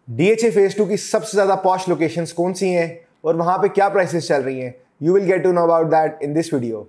DHA phase 2 की सबसे ज़्यादा पॉश लोकेशंस कौन सी हैं और वहाँ पे क्या प्राइसेस चल रही हैं, you will get to know about that in this video.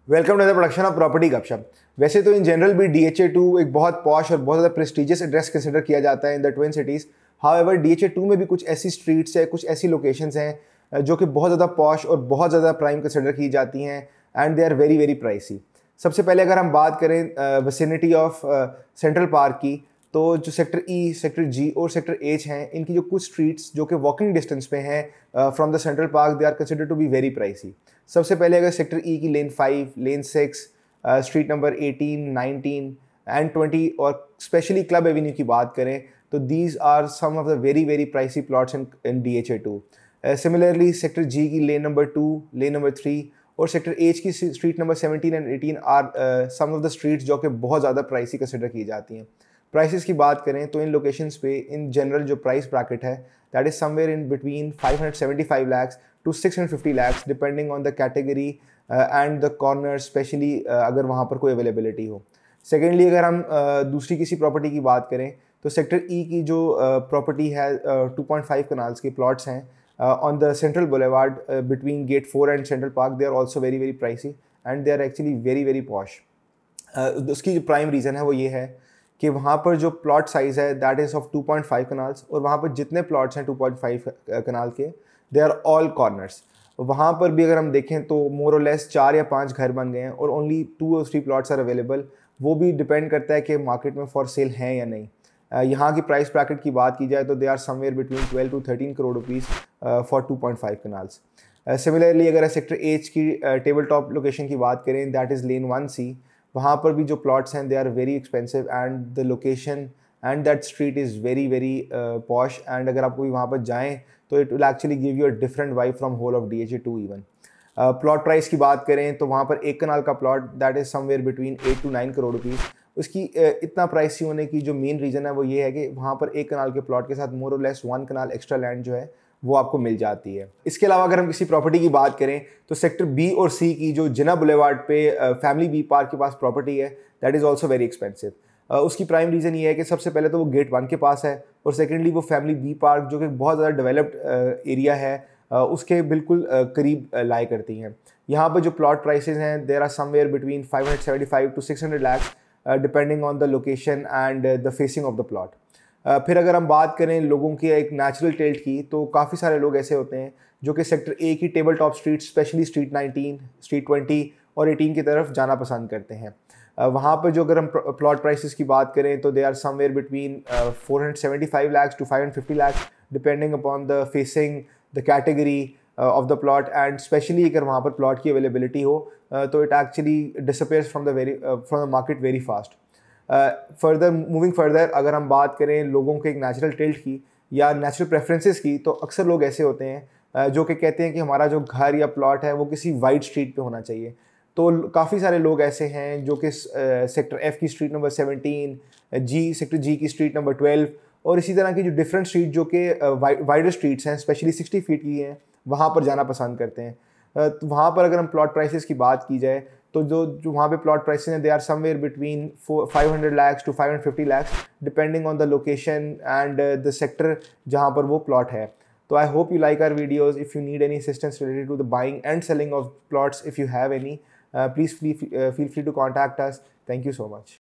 Welcome to the production of property Gapshap. वैसे तो इन जनरल भी डीएचए 2 एक बहुत पॉश और बहुत ज़्यादा प्रेस्टिजियस एड्रेस कंसिडर किया जाता है in the twin cities. However DHA 2 में भी कुछ ऐसी स्ट्रीट्स है, कुछ ऐसी लोकेशंस हैं जो कि बहुत ज़्यादा पॉश और बहुत ज़्यादा प्राइम कंसिडर की जाती हैं and they are very very pricey. सबसे पहले अगर हम बात करें विसिनिटी ऑफ सेंट्रल पार्क की, तो जो सेक्टर ई, सेक्टर जी और सेक्टर एच हैं, इनकी जो कुछ स्ट्रीट्स जो कि वॉकिंग डिस्टेंस पे हैं from the central park, they are consider to be very pricey. सबसे पहले अगर सेक्टर ई की lane 5, lane 6, street number 18, 19 and 20 और स्पेशली क्लब एवेन्यू की बात करें तो these are some of the very very pricey plots in DHA 2। Similarly sector G की लेन नंबर 2, लेन नंबर 3 और सेक्टर एच की street number 17 and 18 are some of the streets जो कि बहुत ज़्यादा प्राइसी कंसिडर की जाती हैं। प्राइसेस की बात करें तो इन लोकेशंस पे इन जनरल जो प्राइस ब्रैकेट है that is somewhere in between 575 lakhs to 650 lakhs depending on the category and the corner, specially अगर वहाँ पर कोई अवेलेबिलिटी हो। सेकेंडली अगर हम दूसरी किसी प्रॉपर्टी की बात करें तो सेक्टर ई की जो प्रॉपर्टी है 2.5 कनाल्स के प्लॉट्स हैं on the central boulevard between gate 4 and central park, they are also very very pricey and they are actually very very posh। उसकी जो प्राइम रीज़न है वो ये है कि वहाँ पर जो प्लॉट साइज़ है दैट इज़ ऑफ 2.5 कनाल्स और वहाँ पर जितने प्लॉट्स हैं 2.5 कनाल के दे आर ऑल कॉर्नर्स। वहाँ पर भी अगर हम देखें तो मोर और लेस 4 या 5 घर बन गए हैं और ओनली 2 और 3 प्लॉट्स आर अवेलेबल। वो भी डिपेंड करता है कि मार्केट में फॉर सेल हैं या नहीं। यहाँ की प्राइस ब्रैकेट की बात की जाए तो they are somewhere between 12 to 13 crore rupees for 2.5 kanals. Similarly अगर सेक्टर एच की टेबल टॉप लोकेशन की बात करें दैट इज़ लेन 1C, वहाँ पर भी जो प्लॉट्स हैं they are very expensive and the location and that street is very very posh and अगर आप कोई वहाँ पर जाएँ तो it will actually give you a different vibe from whole of DHA 2 even. Plot price की बात करें तो वहाँ पर 1 कनाल का plot that is somewhere between 8 to 9 crore rupees. उसकी इतना प्राइसी होने की जो मेन रीज़न है वो ये है कि वहाँ पर 1 कनाल के प्लॉट के साथ मोर और लेस 1 कनाल एक्स्ट्रा लैंड जो है वो आपको मिल जाती है। इसके अलावा अगर हम किसी प्रॉपर्टी की बात करें तो सेक्टर बी और सी की जो जिना बुलेवार्ड पे फैमिली बी पार्क के पास प्रॉपर्टी है that is also very expensive. उसकी प्राइम रीज़न ये है कि सबसे पहले तो वो गेट 1 के पास है और सेकेंडली वो फैमिली बी पार्क जो कि बहुत ज़्यादा डेवलप्ड एरिया है उसके बिल्कुल करीब लाई करती हैं। यहाँ पर जो प्लॉट प्राइसेस हैं there are somewhere between 575 to 600 lakhs depending on the location and the facing of the plot. फिर अगर हम बात करें लोगों की एक नेचुरल टिल्ट की तो काफ़ी सारे लोग ऐसे होते हैं जो कि सेक्टर ए की table top street, specially street 19, street 20 और 18 की तरफ जाना पसंद करते हैं। वहाँ पर जो अगर हम प्लॉट प्राइसेस की बात करें तो they are somewhere between 475 lakhs to 550 lakhs depending upon the facing, the category of the plot and specially अगर वहाँ पर प्लॉट की अवेलेबिलिटी हो तो it actually disappears from the market very fast. Further moving further अगर हम बात करें लोगों के एक नेचुरल टिल्ट की या नेचुरल प्रेफरेंसेस की तो अक्सर लोग ऐसे होते हैं जो कि कहते हैं कि हमारा जो घर या प्लॉट है वो किसी वाइड स्ट्रीट पे होना चाहिए। तो काफ़ी सारे लोग ऐसे हैं जो कि सेक्टर एफ की स्ट्रीट नंबर 17, सेक्टर जी की स्ट्रीट नंबर 12 और इसी तरह की जो डिफरेंट स्ट्रीट जो कि वाइडर स्ट्रीट्स हैं स्पेशली 60 फीट की हैं वहाँ पर जाना पसंद करते हैं। तो वहाँ पर अगर हम प्लॉट प्राइसेस की बात की जाए तो जो वहाँ पे प्लॉट प्राइसेस हैं they are somewhere between 500 lakhs to 550 lakhs depending on the location and the sector जहाँ पर वो प्लॉट है। तो I hope you like our videos. If you need any assistance related to the buying and selling of plots, if you have any, please feel free to contact us. Thank you so much.